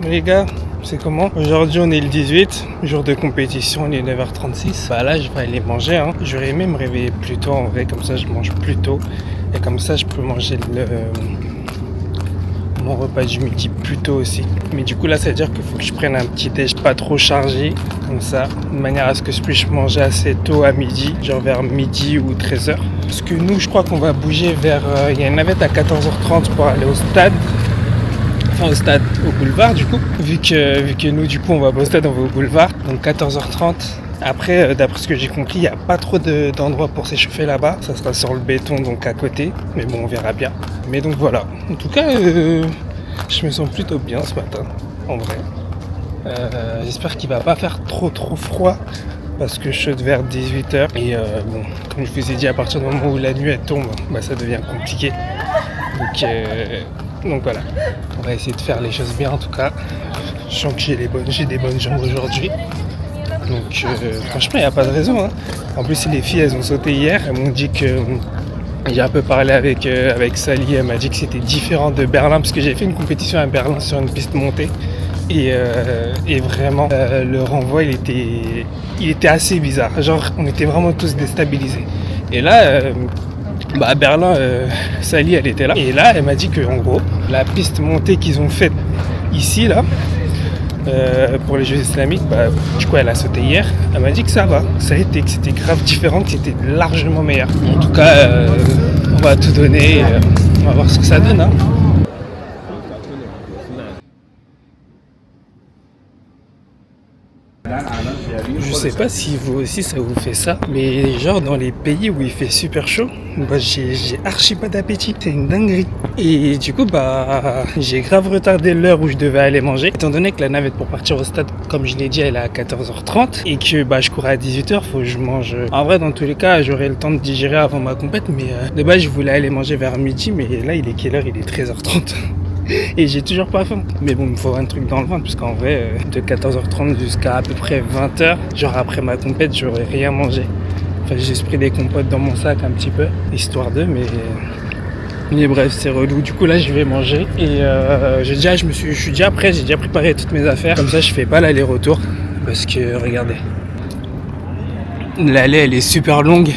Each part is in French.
Les gars, c'est comment? Aujourd'hui on est le 18, jour de compétition, il est 9h36. Bah là je vais aller manger, hein. J'aurais aimé me réveiller plus tôt en vrai, comme ça je mange plus tôt. Et comme ça je peux manger mon repas du midi plus tôt aussi. Mais du coup là ça veut dire qu'il faut que je prenne un petit déj pas trop chargé, comme ça, de manière à ce que je puisse manger assez tôt à midi, genre vers midi ou 13h. Parce que nous je crois qu'on va bouger vers... Il y a une navette à 14h30 pour aller au stade. Au stade, au boulevard du coup, vu que nous du coup on va pas au stade, on va au boulevard, donc 14h30. Après, d'après ce que j'ai compris, il n'y a pas trop d'endroits pour s'échauffer là-bas, ça sera sur le béton donc à côté, mais bon on verra bien. Mais donc voilà, en tout cas je me sens plutôt bien ce matin, en vrai. J'espère qu'il va pas faire trop froid, parce que je saute vers 18h et bon, comme je vous ai dit, à partir du moment où la nuit elle tombe, bah, ça devient compliqué. Donc voilà, on va essayer de faire les choses bien en tout cas. Je sens que j'ai des bonnes jambes aujourd'hui. Donc franchement, il n'y a pas de raison. Hein. En plus, les filles, elles ont sauté hier. Elles m'ont dit que... J'ai un peu parlé avec Sally. Elle m'a dit que c'était différent de Berlin, parce que j'ai fait une compétition à Berlin sur une piste montée. Et vraiment, le renvoi, il était assez bizarre. Genre, on était vraiment tous déstabilisés. Et là... à Berlin, Sally elle était là et là elle m'a dit que en gros la piste montée qu'ils ont faite ici là pour les Jeux islamiques, du coup elle a sauté hier, elle m'a dit que ça va, ça a été, que c'était grave différent, que c'était largement meilleur. En tout cas on va tout donner, on va voir ce que ça donne. Hein. Je sais pas si vous aussi ça vous fait ça, mais genre dans les pays où il fait super chaud, j'ai archi pas d'appétit, c'est une dinguerie. Et du coup j'ai grave retardé l'heure où je devais aller manger, étant donné que la navette pour partir au stade, comme je l'ai dit, elle est à 14h30 et que je cours à 18h, faut que je mange. En vrai dans tous les cas j'aurai le temps de digérer avant ma compète, mais de base je voulais aller manger vers midi, mais là il est quelle heure? Il est 13h30. Et j'ai toujours pas faim. Mais bon, il me faut un truc dans le ventre, puisqu'en vrai, de 14h30 jusqu'à à peu près 20h, genre après ma compète, j'aurais rien mangé. Enfin, j'ai pris des compotes dans mon sac un petit peu, histoire d'eux, mais bref, c'est relou. Du coup, là, je vais manger. Et je suis déjà prêt, j'ai déjà préparé toutes mes affaires. Comme ça, je fais pas l'aller-retour. Parce que, regardez, l'allée, elle est super longue.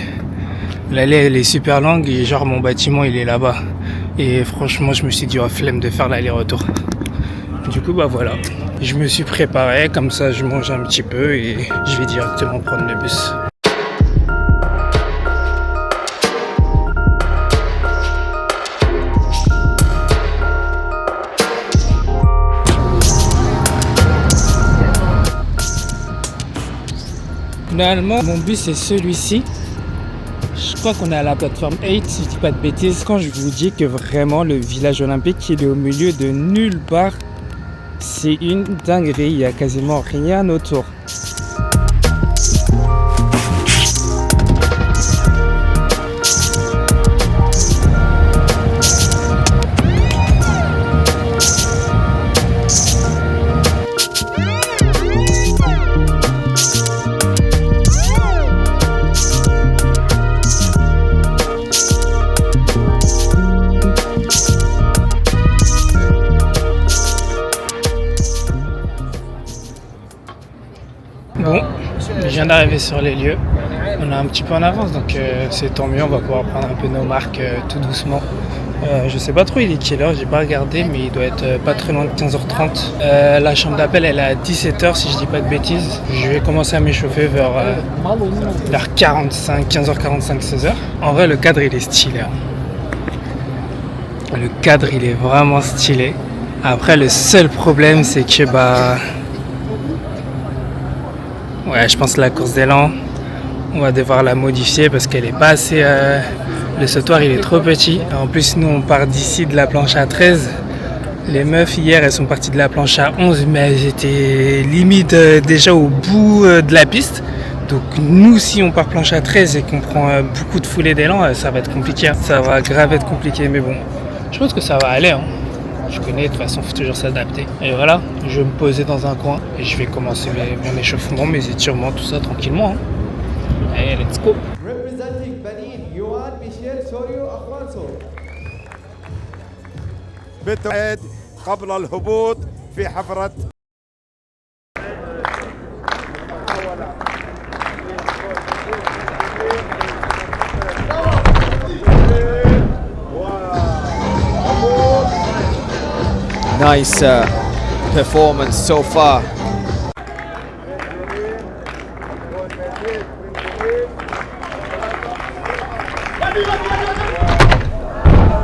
Et genre, mon bâtiment, il est là-bas. Et franchement, je me suis dit, flemme de faire l'aller-retour. Du coup, voilà. Je me suis préparé, comme ça je mange un petit peu et je vais directement prendre le bus. Finalement, mon bus est celui-ci. Je crois qu'on est à la plateforme 8, si je dis pas de bêtises. Quand je vous dis que vraiment le village olympique, il est au milieu de nulle part, c'est une dinguerie, il n'y a quasiment rien autour. Bon, je viens d'arriver sur les lieux. On est un petit peu en avance, donc c'est tant mieux. On va pouvoir prendre un peu nos marques tout doucement. Je sais pas trop il est quelle heure, j'ai pas regardé, mais il doit être pas très loin de 15h30. La chambre d'appel elle est à 17h si je dis pas de bêtises. Je vais commencer à m'échauffer vers 15h45, 16h. En vrai le cadre il est stylé. Hein. Le cadre il est vraiment stylé. Après le seul problème c'est que ouais, je pense que la course d'élan, on va devoir la modifier parce qu'elle est pas assez... le sautoir il est trop petit. En plus nous on part d'ici de la planche à 13. Les meufs hier elles sont parties de la planche à 11, mais elles étaient limite déjà au bout de la piste. Donc nous si on part planche à 13 et qu'on prend beaucoup de foulées d'élan, ça va être compliqué. Ça va grave être compliqué, mais bon, je pense que ça va aller. Hein. Je connais, de toute façon, il faut toujours s'adapter. Et voilà, je vais me poser dans un coin et je vais commencer mon échauffement, mes étirements, tout ça tranquillement. Hein. Allez, let's go. Representing Benin, Yohan Michel Sorio Akhwanso. بالتوحيد قبل الهبوط في حفرة. Nice performance so far.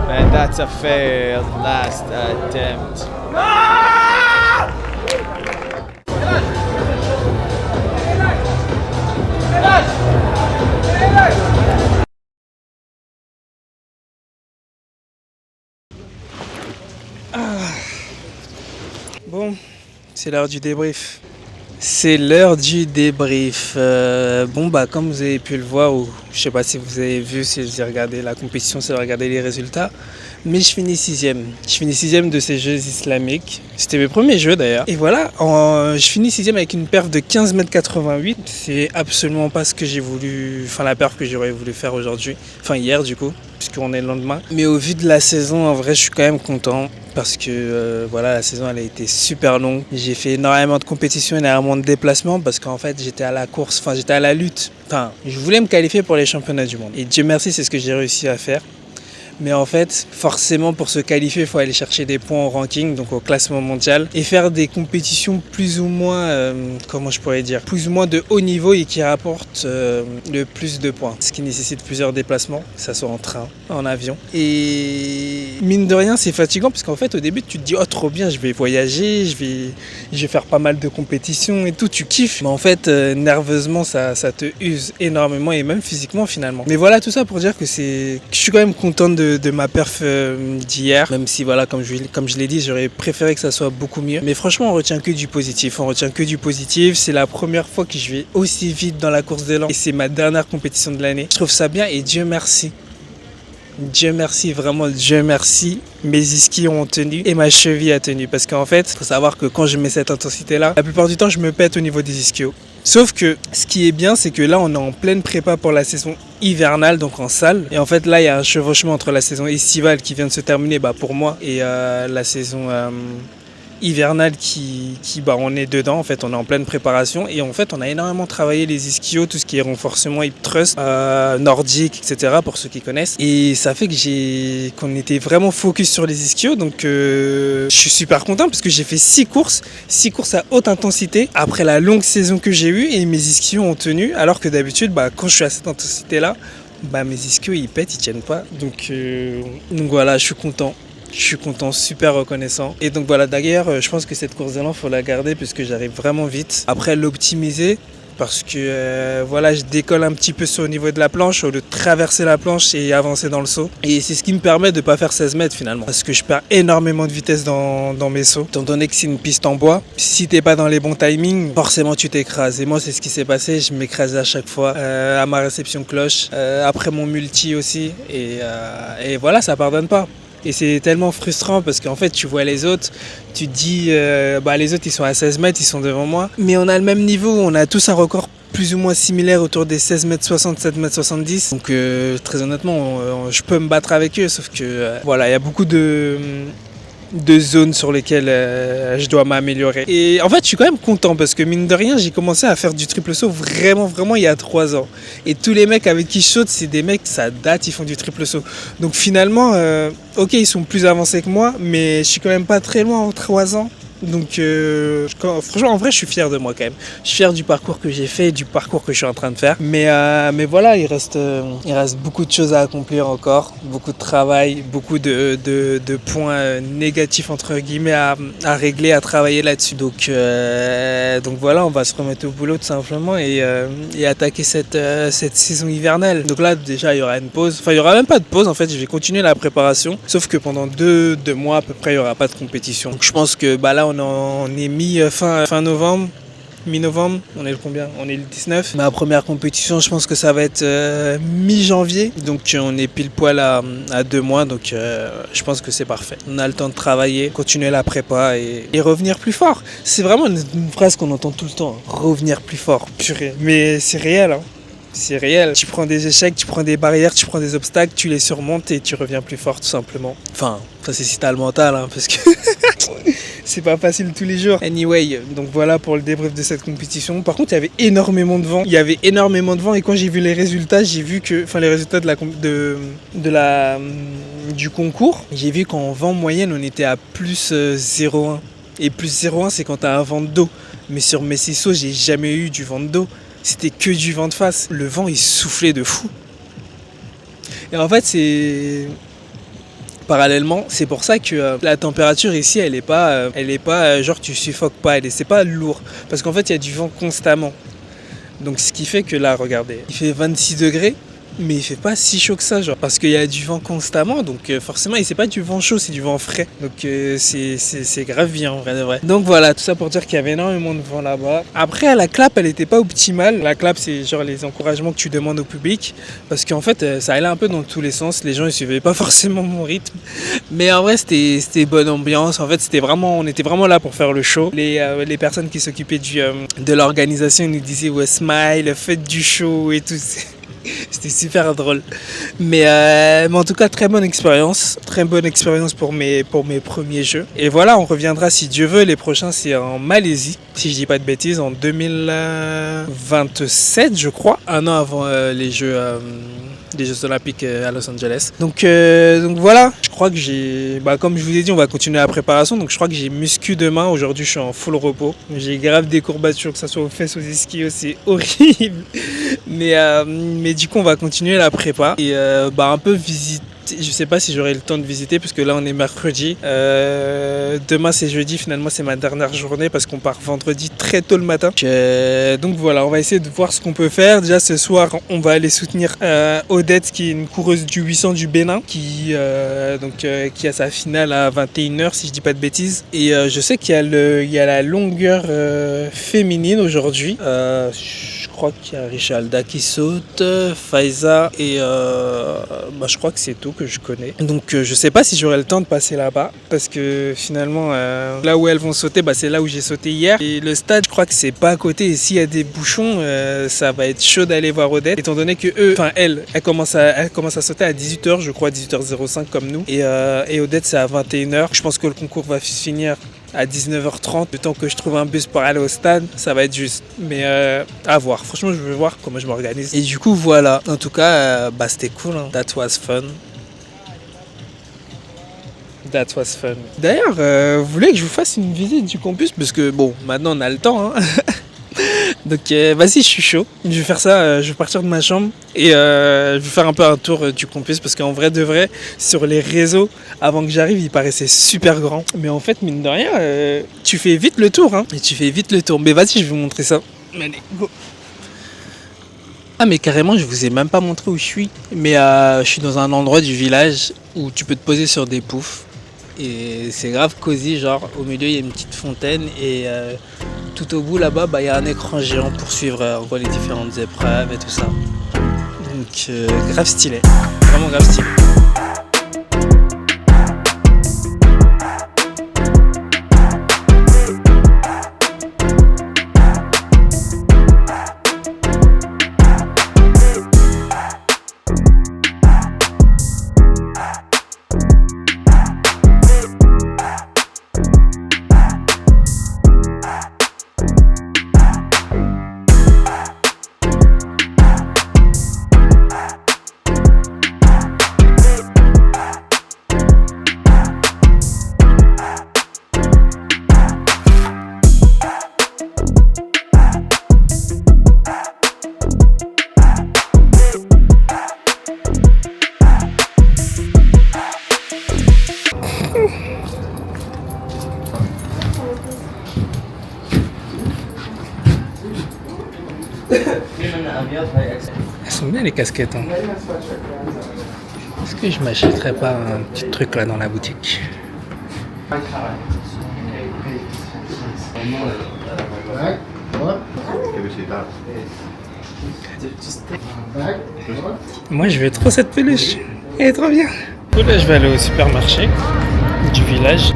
And that's a failed last attempt. Bon, c'est l'heure du débrief. C'est l'heure du débrief. Bon bah comme vous avez pu le voir, ou je sais pas si vous avez vu, si vous avez regardé la compétition, si vous avez regardé les résultats, mais je finis sixième. Je finis sixième de ces Jeux islamiques. C'était mes premiers Jeux d'ailleurs. Et voilà, je finis sixième avec une perf de 15,88 m. C'est absolument pas ce que j'ai voulu, enfin la perf que j'aurais voulu faire aujourd'hui, enfin hier du coup, puisqu'on est le lendemain. Mais au vu de la saison, en vrai, je suis quand même content. Parce que voilà, la saison elle a été super longue. J'ai fait énormément de compétitions, énormément de déplacements parce qu'en fait j'étais à la course, enfin j'étais à la lutte. Enfin, je voulais me qualifier pour les championnats du monde. Et Dieu merci, c'est ce que j'ai réussi à faire. Mais en fait, forcément pour se qualifier, il faut aller chercher des points au ranking, donc au classement mondial, et faire des compétitions plus ou moins, comment je pourrais dire, plus ou moins de haut niveau et qui rapportent le plus de points. Ce qui nécessite plusieurs déplacements, que ce soit en train, en avion. Et mine de rien, c'est fatigant parce qu'en fait, au début, tu te dis, oh trop bien, je vais voyager, je vais faire pas mal de compétitions et tout, tu kiffes. Mais en fait, nerveusement, ça te use énormément et même physiquement finalement. Mais voilà, tout ça pour dire que je suis quand même content de ma perf d'hier, même si voilà, comme je l'ai dit, j'aurais préféré que ça soit beaucoup mieux. Mais franchement, on retient que du positif. C'est la première fois que je vais aussi vite dans la course d'élan et c'est ma dernière compétition de l'année. Je trouve ça bien et Dieu merci. Dieu merci, vraiment Dieu merci, mes ischios ont tenu et ma cheville a tenu. Parce qu'en fait, il faut savoir que quand je mets cette intensité-là, la plupart du temps, je me pète au niveau des ischios. Sauf que ce qui est bien, c'est que là, on est en pleine prépa pour la saison hivernale, donc en salle. Et en fait, là, il y a un chevauchement entre la saison estivale qui vient de se terminer pour moi et la saison hivernale on est dedans. En fait, on est en pleine préparation et en fait, on a énormément travaillé les ischios, tout ce qui est renforcement hip thrust, nordique, etc. pour ceux qui connaissent. Et ça fait qu'on était vraiment focus sur les ischios. Donc, je suis super content parce que j'ai fait 6 courses à haute intensité après la longue saison que j'ai eue et mes ischios ont tenu. Alors que d'habitude, quand je suis à cette intensité-là, mes ischios ils pètent, ils tiennent pas. Donc voilà, je suis content. Je suis content, super reconnaissant. Et donc voilà, d'ailleurs, je pense que cette course d'élan, il faut la garder puisque j'arrive vraiment vite. Après, l'optimiser parce que voilà, je décolle un petit peu sur le niveau de la planche au lieu de traverser la planche et avancer dans le saut. Et c'est ce qui me permet de ne pas faire 16 mètres finalement. Parce que je perds énormément de vitesse dans mes sauts. Étant donné que c'est une piste en bois, si t'es pas dans les bons timings, forcément tu t'écrases. Et moi, c'est ce qui s'est passé. Je m'écrasais à chaque fois à ma réception cloche, après mon multi aussi. Et voilà, ça pardonne pas. Et c'est tellement frustrant parce qu'en fait tu vois les autres, tu te dis les autres ils sont à 16 mètres, ils sont devant moi. Mais on a le même niveau, on a tous un record plus ou moins similaire autour des 16 mètres 60, 7 mètres 70. Donc très honnêtement, je peux me battre avec eux, sauf que voilà, il y a beaucoup de zones sur lesquelles je dois m'améliorer. Et en fait, je suis quand même content parce que mine de rien, j'ai commencé à faire du triple saut vraiment il y a 3 ans. Et tous les mecs avec qui je saute, c'est des mecs, ça date, ils font du triple saut. Donc finalement, ok, ils sont plus avancés que moi, mais je suis quand même pas très loin en 3 ans. Donc franchement, en vrai, je suis fier de moi quand même. Je suis fier du parcours que j'ai fait et du parcours que je suis en train de faire. Mais voilà, il reste beaucoup de choses à accomplir encore, beaucoup de travail, beaucoup de points négatifs entre guillemets à régler, à travailler là-dessus. Donc voilà, on va se remettre au boulot tout simplement et attaquer cette saison hivernale. Donc là, déjà, il y aura une pause. Enfin, il y aura même pas de pause. En fait, je vais continuer la préparation. Sauf que pendant 2 mois à peu près, il y aura pas de compétition. Donc je pense que là, on est fin novembre, mi-novembre, on est le combien ? On est le 19. Ma première compétition, je pense que ça va être mi-janvier. Donc on est pile poil à 2 mois, donc je pense que c'est parfait. On a le temps de travailler, continuer la prépa et revenir plus fort. C'est vraiment une phrase qu'on entend tout le temps, revenir plus fort, purée. Mais c'est réel, hein. C'est réel. Tu prends des échecs, tu prends des barrières, tu prends des obstacles, tu les surmontes et tu reviens plus fort tout simplement. Enfin, ça c'est si t'as le mental, hein, parce que c'est pas facile tous les jours. Anyway, donc voilà pour le débrief de cette compétition. Par contre, il y avait énormément de vent. Il y avait énormément de vent et quand j'ai vu les résultats, j'ai vu que, enfin les résultats du concours, j'ai vu qu'en vent moyenne, on était à plus 0,1. Et plus 0,1, c'est quand t'as un vent de dos. Mais sur mes 6 sauts, j'ai jamais eu du vent de dos. C'était que du vent de face. Le vent, il soufflait de fou. Et en fait, c'est... Parallèlement, c'est pour ça que la température ici, elle est pas genre tu suffoques pas, c'est pas lourd. Parce qu'en fait, il y a du vent constamment. Donc ce qui fait que là, regardez, il fait 26 degrés. Mais il fait pas si chaud que ça, genre, parce qu'il y a du vent constamment, donc forcément, et c'est pas du vent chaud, c'est du vent frais, donc c'est grave bien en vrai de vrai. Donc voilà, tout ça pour dire qu'il y avait énormément de vent là-bas. Après, la clap, elle était pas optimale. La clap, c'est genre les encouragements que tu demandes au public, parce qu'en fait, ça allait un peu dans tous les sens. Les gens, ils suivaient pas forcément mon rythme, mais en vrai, c'était bonne ambiance. En fait, on était vraiment là pour faire le show. Les personnes qui s'occupaient de l'organisation nous disaient ouais, smile, faites du show et tout. C'était super drôle. Mais en tout cas, très bonne expérience pour mes premiers jeux. Et voilà, on reviendra si Dieu veut. Les prochains, c'est en Malaisie, si je dis pas de bêtises, en 2027, je crois. Un an avant les Jeux Olympiques à Los Angeles. Donc voilà, je crois que comme je vous ai dit, on va continuer la préparation. Donc je crois que j'ai muscu demain. Aujourd'hui, je suis en full repos. J'ai grave des courbatures, que ce soit aux fesses, aux ischios, c'est horrible. Mais du coup, on va continuer la prépa et un peu visiter. Je sais pas si j'aurai le temps de visiter parce que là on est mercredi. Demain c'est jeudi, finalement c'est ma dernière journée parce qu'on part vendredi très tôt le matin. Donc voilà, on va essayer de voir ce qu'on peut faire. Déjà ce soir on va aller soutenir Odette qui est une coureuse du 800 du Bénin qui a sa finale à 21h si je dis pas de bêtises. Et je sais qu'il y a la longueur féminine aujourd'hui. Je crois qu'il y a Richalda qui saute, Faiza et je crois que c'est tout que je connais. Donc je sais pas si j'aurai le temps de passer là-bas parce que finalement là où elles vont sauter, c'est là où j'ai sauté hier. Et le stade, je crois que c'est pas à côté et s'il y a des bouchons, ça va être chaud d'aller voir Odette étant donné que elle commence à sauter à 18h, je crois 18h05 comme nous et Odette c'est à 21h. Je pense que le concours va finir à 19h30, le temps que je trouve un bus pour aller au stade, ça va être juste. Mais à voir. Franchement, je veux voir comment je m'organise. Et du coup, voilà. En tout cas, c'était cool. Hein. That was fun. D'ailleurs, vous voulez que je vous fasse une visite du campus? Parce que, maintenant on a le temps. Hein. Donc vas-y, je suis chaud. Je vais faire ça, je vais partir de ma chambre et je vais faire un peu un tour du campus parce qu'en vrai de vrai, sur les réseaux, avant que j'arrive, il paraissait super grand. Mais en fait, mine de rien, tu fais vite le tour. Hein. Et tu fais vite le tour. Mais vas-y, je vais vous montrer ça. Allez, go. Ah mais carrément, je vous ai même pas montré où je suis. Mais je suis dans un endroit du village où tu peux te poser sur des poufs. Et c'est grave cosy, genre au milieu il y a une petite fontaine et tout au bout là-bas il y a un écran géant pour suivre les différentes épreuves et tout ça. Donc grave stylé, vraiment grave stylé. Elles sont bien les casquettes. Hein. Est-ce que je m'achèterais pas un petit truc là dans la boutique? Moi je veux trop cette peluche. Elle est trop bien. Là je vais aller au supermarché du village.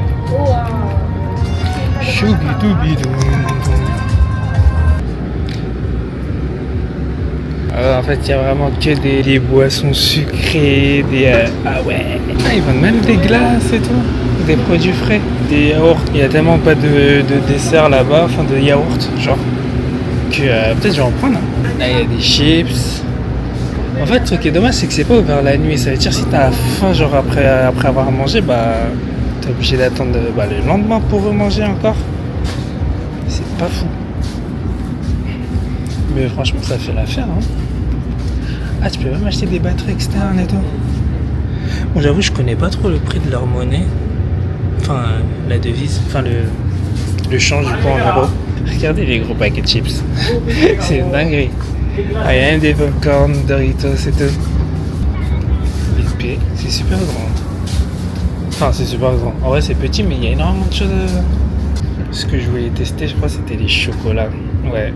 Choubidoubidou. En fait, il y a vraiment que des boissons sucrées, ah ouais. Ah, ils vendent même des glaces et tout, des produits frais, des yaourts. Il y a tellement pas de dessert là-bas, enfin de yaourt, genre, que peut-être je vais en prendre. Hein. Là, il y a des chips. En fait, le truc qui est dommage, c'est que c'est pas ouvert la nuit. Ça veut dire si t'as faim, genre après avoir mangé, bah t'es obligé d'attendre le lendemain pour remanger encore. C'est pas fou. Mais franchement, ça fait l'affaire. Hein. Ah, tu peux même acheter des batteries externes et tout. Bon, j'avoue, je connais pas trop le prix de leur monnaie. Enfin, la devise. Enfin, le change du coup en euros. Regardez les gros paquets de chips. C'est une dinguerie. Ah, il y a même des popcorn, Doritos et tout. Et puis, c'est super grand. Enfin, c'est super grand. En vrai, c'est petit, mais il y a énormément de choses. Ce que je voulais tester, je crois, c'était les chocolats. Ouais.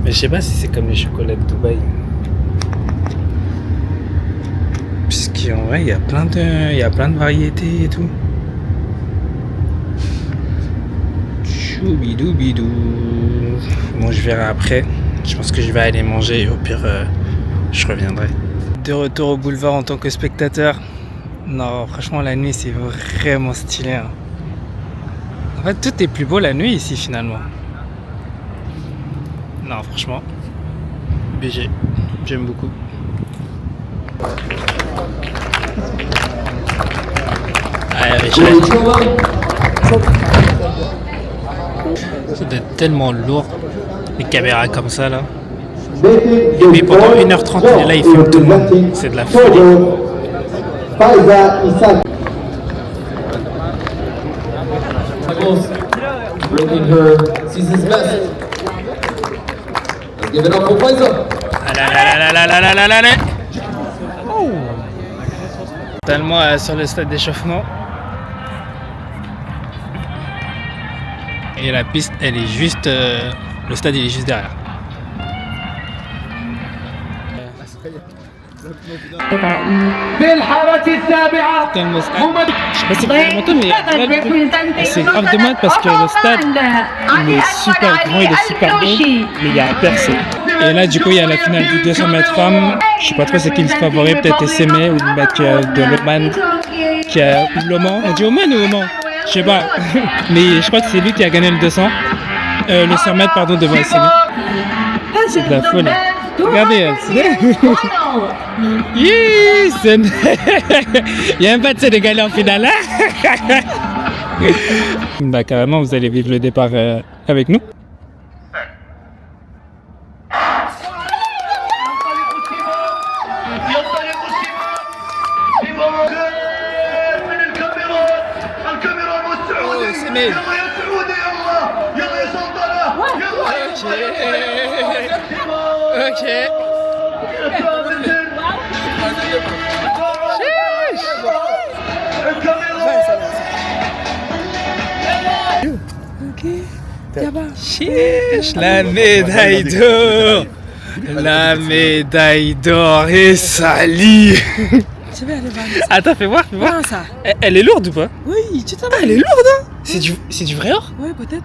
Mais je sais pas si c'est comme les chocolats de Dubaï. Puisqu'en vrai, il y a plein de variétés et tout. Choubidou. Bon, je verrai après. Je pense que je vais aller manger et au pire, je reviendrai. De retour au boulevard en tant que spectateur. Non, franchement, la nuit, c'est vraiment stylé. Hein. En fait, tout est plus beau la nuit ici, finalement. Non, franchement, BG, j'aime beaucoup. Allez, ça doit être tellement lourd, les caméras comme ça là. Et puis pendant 1h30, il est là, il filme tout le monde. C'est de la folie. Give it up for Faiza. Oh. Tellement sur le stade d'échauffement. Et la piste, elle est juste... le stade, il est juste derrière. Tellement stade. Je sais pas si c'est vraiment mais c'est grave dommage parce que le stade, il est super grand, il est super beau, mais il y a personne. Et là, du coup, il y a la finale du 200 mètres femmes. Je sais pas trop c'est qui le favori, peut-être Essemé ou le mec de l'Oman. L'Oman, on dit Oman ou Oman? Je sais pas. Mais je crois que c'est lui qui a gagné le 200. Le 100 mètres, pardon, devant Essemé. C'est de la folie. Regardez, elle. Yes. Il n'y a même pas de Sénégalais en finale. Bah, carrément, vous allez vivre le départ avec nous. Ok. Chiche, la médaille d'or. La médaille d'or est salie. Je vais aller voir ça. Attends, fais voir. Non, ça. Elle est lourde ou pas? Oui, tu t'en vas. Elle est lourde, hein? C'est du vrai or? Ouais, peut-être.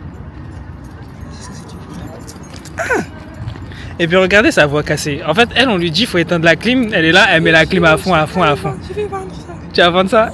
Et puis regardez sa voix cassée. En fait, elle, on lui dit faut éteindre la clim. Elle est là, elle met la clim à fond. Je vais vendre ça. Tu vas vendre ça?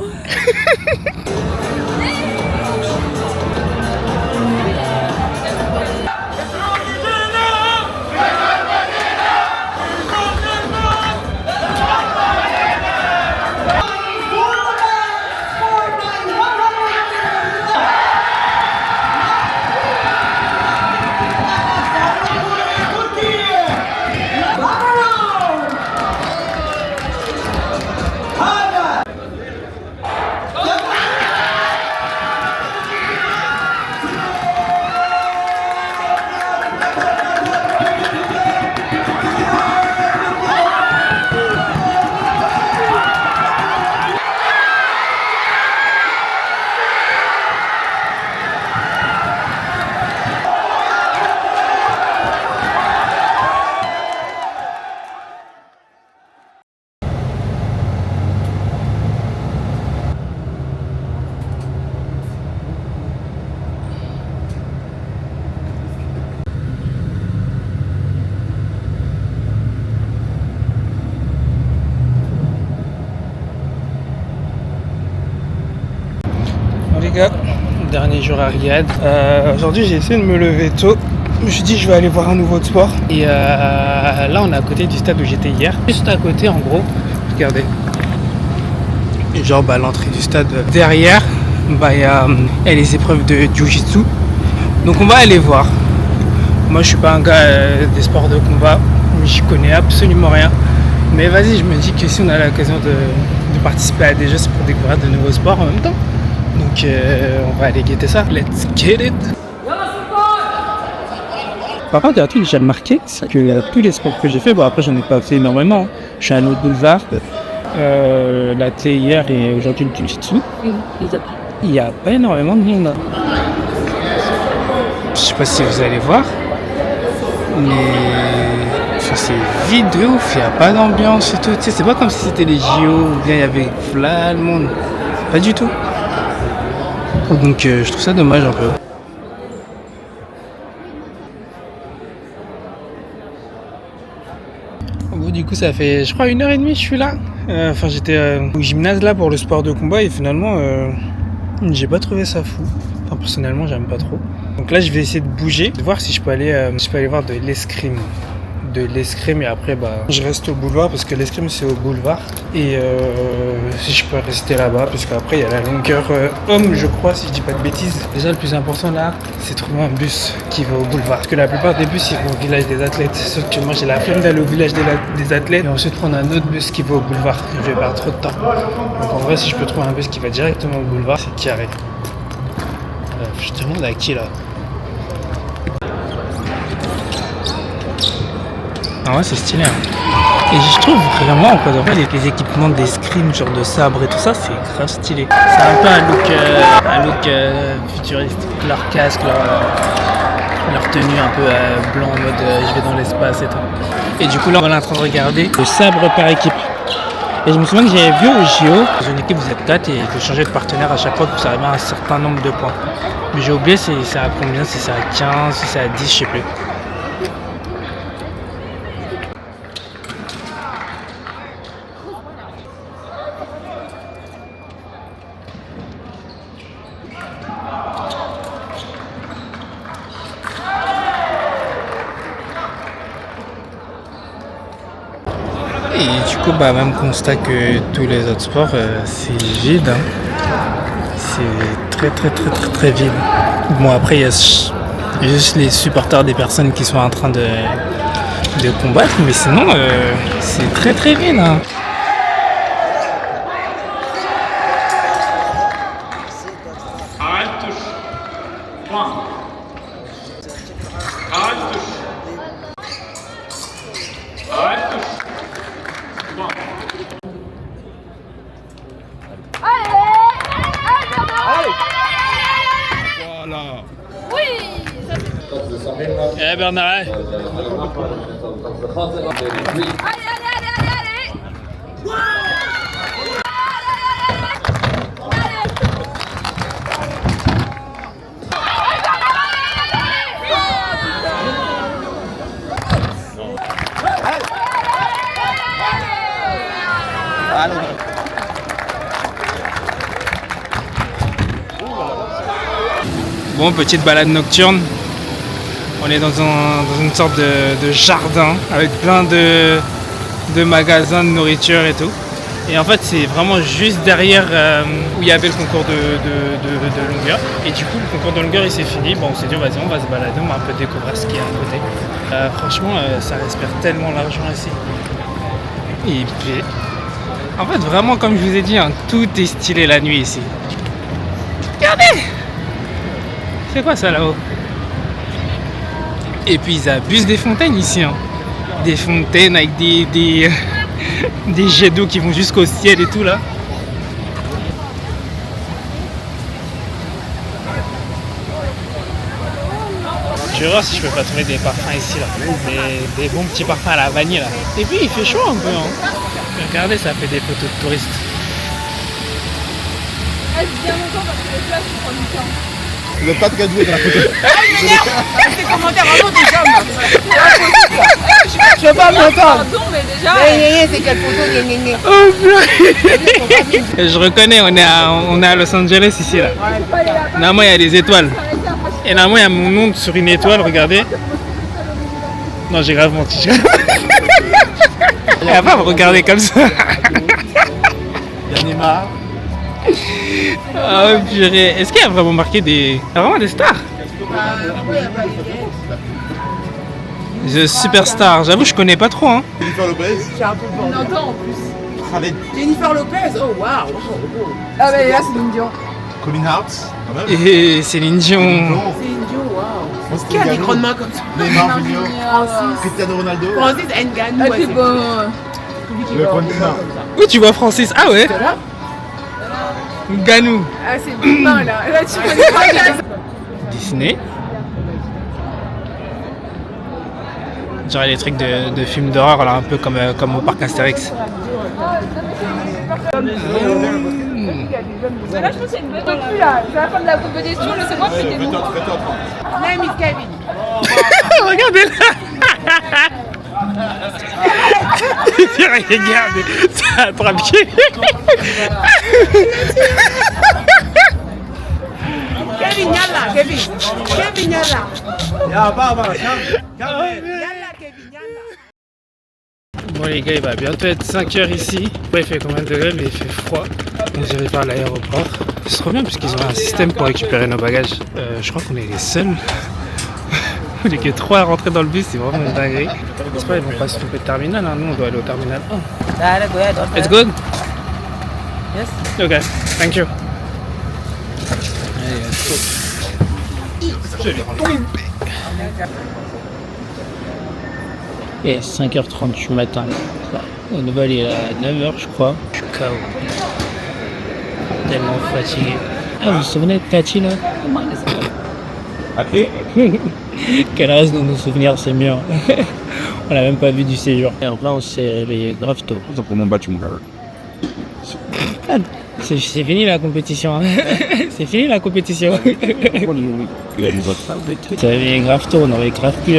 les gars, dernier jour à Riyad. Aujourd'hui j'ai essayé de me lever tôt. Je me suis dit je vais aller voir un nouveau sport. Et là on est à côté du stade où j'étais hier. Juste à côté en gros, regardez. Et genre l'entrée du stade derrière, il y a les épreuves de Jiu-Jitsu. Donc on va aller voir. Moi je suis pas un gars des sports de combat, j'y connais absolument rien. Mais vas-y, je me dis que si on a l'occasion de participer à des jeux, c'est pour découvrir de nouveaux sports en même temps. Donc on va aller guetter ça. Let's get it. Par contre, il y a un truc que j'ai remarqué, c'est que tous les sports que j'ai fait, bon après j'en ai pas fait énormément, je suis à un autre boulevard, l'athlé hier et aujourd'hui le jiu-jitsu, il n'y a pas énormément de monde. Je sais pas si vous allez voir, mais enfin, c'est vide de ouf, il n'y a pas d'ambiance et tout. Tu sais, c'est pas comme si c'était les JO ou bien il y avait là le monde. Pas du tout. Donc je trouve ça dommage un peu. Bon, du coup ça fait je crois 1h30 que je suis là. Enfin j'étais au gymnase là pour le sport de combat et finalement j'ai pas trouvé ça fou. Enfin personnellement j'aime pas trop. Donc là je vais essayer de bouger, de voir si je peux aller voir de l'escrime. Et après je reste au boulevard parce que l'escrime c'est au boulevard. Et si je peux rester là-bas parce qu'après il y a la longueur homme je crois si je dis pas de bêtises. Déjà le plus important là c'est trouver un bus qui va au boulevard. Parce que la plupart des bus ils vont au village des athlètes. Sauf que moi j'ai la flemme d'aller au village des athlètes et ensuite prendre un autre bus qui va au boulevard. Je vais perdre trop de temps. Donc en vrai si je peux trouver un bus qui va directement au boulevard c'est carré. Je te demande à qui là. Ah ouais c'est stylé hein. Et je trouve vraiment encore de vrai les équipements d'escrime genre de sabre et tout ça c'est grave stylé. C'est un peu un look futuriste. Leur casque, leur tenue un peu blanc en mode je vais dans l'espace et tout. Et du coup là on est en train de regarder le sabre par équipe. Et je me souviens que j'avais vu au JO, dans une équipe vous êtes 4 et il faut changer de partenaire à chaque fois pour arriver à un certain nombre de points. Mais j'ai oublié si c'est à combien, si c'est à 15, si c'est à 10, je sais plus. Et du coup, même constat que tous les autres sports, c'est vide. Hein. C'est très vide. Bon, après, il y a juste les supporters des personnes qui sont en train de combattre, mais sinon, c'est très vide. Hein. Voilà. Oui. Eh Bernard. Bon, petite balade nocturne. On est dans une sorte de jardin avec plein de magasins de nourriture et tout. Et en fait, c'est vraiment juste derrière où il y avait le concours de longueur. Et du coup, le concours de longueur, il s'est fini. Bon, on s'est dit, vas-y, on va se balader, on va un peu découvrir ce qu'il y a à côté. Franchement, ça respire tellement l'argent ici. Et puis, en fait, vraiment, comme je vous ai dit, hein, tout est stylé la nuit ici. Regardez! C'est quoi ça là-haut? Et puis ils abusent des fontaines ici. Hein. Des fontaines avec des jets d'eau qui vont jusqu'au ciel et tout là. Je vais voir si je peux pas trouver des parfums ici là. Des bons petits parfums à la vanille là. Et puis il fait chaud un peu. Hein. Regardez, ça fait des photos de touristes. Bien longtemps parce que les places sont du temps. Le pas de gadget dans la photo. Ah, il m'énerve. C'est commentaire vraiment des hommes. Je veux pas m'entendre. Pardon, mais déjà. C'est quelle photo, gna, gna, gna. Oh purée. Je reconnais, on est à Los Angeles ici là. Normalement il y a des étoiles. Et normalement il y a mon nom sur une étoile, regardez. Non, j'ai grave menti. Elle va pas me regarder comme ça. J'en ai marre. Oh purée. Est-ce qu'il y a vraiment marqué des... Il y a vraiment des stars? The Superstar. J'avoue, je connais pas trop. Hein. Jennifer Lopez. C'est un peu bon. On entend en plus. Khaled. Jennifer Lopez, oh waouh. Ah, mais là, c'est une Dion. Colin Hart. Quand même. Et Céline Dion. Non. C'est idiot, waouh. Moi, c'était Qui a des Ngannou. grandes mains comme ça? Neymar Junior. Francis. Cristiano Ronaldo. Francis Ngannou. Ah, ouais, c'est c'est bon. celui qui Le va continent. Où tu vois Francis? Ah ouais. là. Ganou. Ah, c'est bon, là. Là, tu connais pas. Là. Disney. Genre les trucs de films d'horreur, là, un peu comme au parc Astérix. Mais là, je pense qu'il y a une bonne plus là. C'est la fin de la compétition, laissez-moi péter mon. Name is Kevin. Regardez-la. Regardez, ça attrape-pied. Kevin, yalla, Kevin. Kevin, yalla. Yalla, Kevin, yalla. Bon les gars, il va bientôt être 5h ici. Ouais, il fait combien de degrés, mais il fait froid. On dirait par l'aéroport. C'est trop bien puisqu'ils ont un système pour récupérer nos bagages. Je crois qu'on est les seuls. On est que 3 à rentrer dans le bus, c'est vraiment une dinguerie. J'espère qu'ils vont pas se tromper de terminal, hein. Nous on doit aller au terminal 1. It's good? Yes. Okay, thank you. Allez, let's go. Je l'ai trompé. Et 5h30 du matin. Le vol est à 9h je crois. Je suis KO. Tellement fatigué. Ah, vous vous souvenez de Cathy là? Qu'elle reste dans nos souvenirs, c'est mieux. On l'a même pas vu du séjour. Et après on s'est réveillé grave tôt. Pour mon battu, mon gars. C'est fini la compétition. Hein. C'est fini la compétition. Ça réveillé grave tôt, on aurait grave pu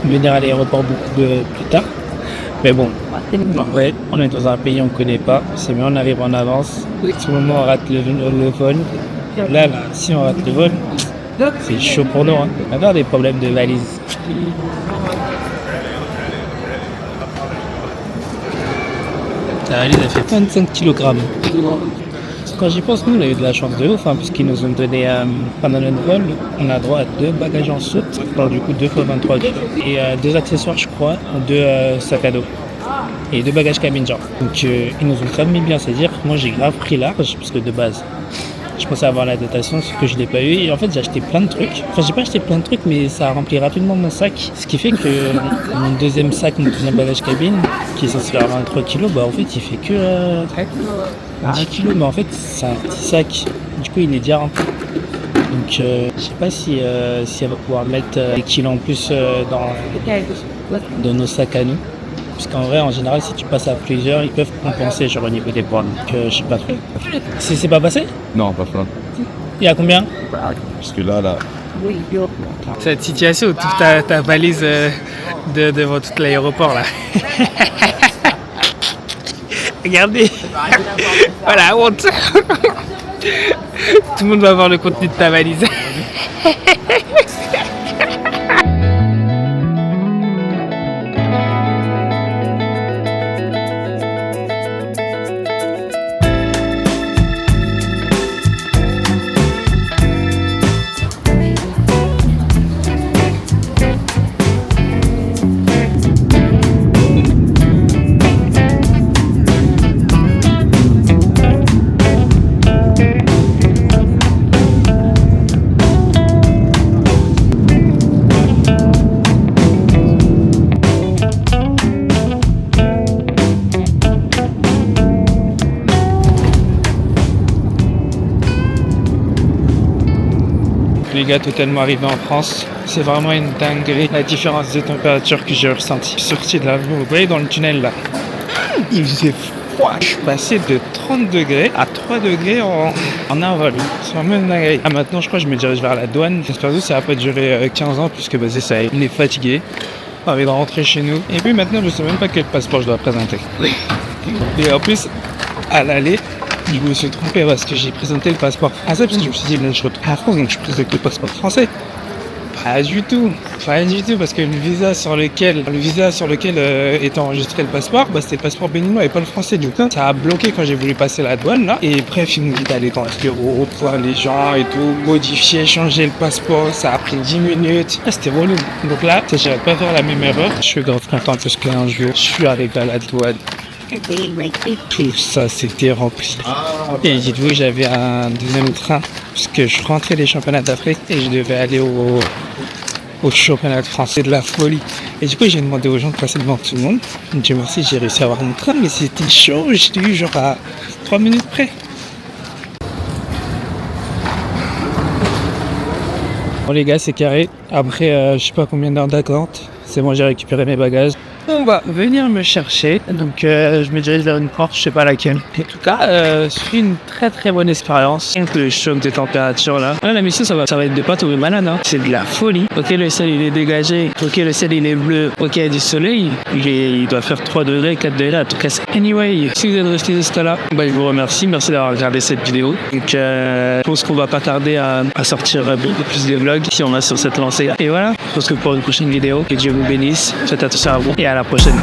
venir à l'aéroport beaucoup plus tard. Mais bon, ouais, on est dans un pays on connaît pas, c'est mieux on arrive en avance. À ce moment on rate le vol. Là, si on rate le vol, c'est chaud pour nous. Hein. On va avoir des problèmes de valise. La valise elle fait 25 kg. Quand j'y pense, nous on a eu de la chance de ouf, hein, puisqu'ils nous ont donné pendant notre vol, on a droit à 2 bagages en soute, alors du coup 2 fois 23 kg. Et 2 accessoires je crois, 2 sacs à dos. Et 2 bagages cabine genre. Donc ils nous ont grave mis bien, c'est-à-dire moi j'ai grave pris large, parce que de base je pensais avoir la dotation, sauf que je l'ai pas eu. Et en fait j'ai acheté plein de trucs. Enfin j'ai pas acheté plein de trucs, mais ça a rempli rapidement mon sac. Ce qui fait que mon deuxième bagage cabine, qui est censé faire 23 kg, bah en fait il fait que 10 kg. Mais en fait c'est un petit sac, du coup il est déjà rempli. Donc je sais pas si elle va pouvoir mettre des kilos en plus dans nos sacs à nous. Parce qu'en vrai, en général, si tu passes à plusieurs, ils peuvent compenser genre au niveau des poids. Donc je sais pas trop. C'est pas passé? Non, pas plein. Il y a combien? Parce que là. Cette situation où tu ouvres ta valise devant tout l'aéroport là. Regardez. Voilà, honte. Tout le monde va voir le contenu de ta valise. Les gars, totalement arrivé en France, c'est vraiment une dinguerie la différence de température que j'ai ressentie. Je suis sorti de l'avion, vous voyez dans le tunnel là, il faisait froid. Je suis passé de 30 degrés à 3 degrés en un vol. C'est vraiment une dinguerie. Ah, maintenant je crois que je me dirige vers la douane. J'espère que ça va pas durer 15 ans puisque bah, c'est ça, on est fatigué. envie de rentrer chez nous. Et puis maintenant, je sais même pas quel passeport je dois présenter. Et en plus, à l'aller, je me suis trompé parce que j'ai présenté le passeport français parce que je me suis dit, là, je retourne à France, donc je présente le passeport français. Pas du tout, parce que le visa sur lequel est enregistré le passeport, c'était le passeport béninois et pas le français. Du coup, ça a bloqué quand j'ai voulu passer la douane là. Et bref, ils m'ont dit d'aller dans le bureau, voir les gens et tout, modifier, changer le passeport. Ça a pris 10 minutes. C'était relou. Donc là, j'allais pas faire la même erreur. Je suis grave content parce qu'un jour, je suis arrivé à la douane. Tout ça c'était rempli. Et dites-vous, j'avais un deuxième train parce que je rentrais des championnats d'Afrique et je devais aller au championnat français, de la folie. Et du coup, j'ai demandé aux gens de passer devant tout le monde. Dieu merci, j'ai réussi à avoir mon train, mais c'était chaud. J'étais eu genre à 3 minutes près. Bon les gars, c'est carré. Après, je sais pas combien d'heures d'attente. C'est bon, j'ai récupéré mes bagages. On va venir me chercher, donc je me dirige vers une porte, je sais pas laquelle. En tout cas, c'est une très très bonne expérience. Le choc de température là. La mission ça va être de pas tomber malade, hein. C'est de la folie. Ok, le ciel il est dégagé, ok le ciel il est bleu, ok il y a du soleil, il doit faire 3 degrés, 4 degrés, en tout cas anyway. Si vous êtes resté jusqu'à là, je vous remercie, merci d'avoir regardé cette vidéo. Donc je pense qu'on va pas tarder à sortir beaucoup plus de vlogs si on a sur cette lancée. Et voilà, je pense que pour une prochaine vidéo, que Dieu vous bénisse, faites attention à vous et à la prochaine.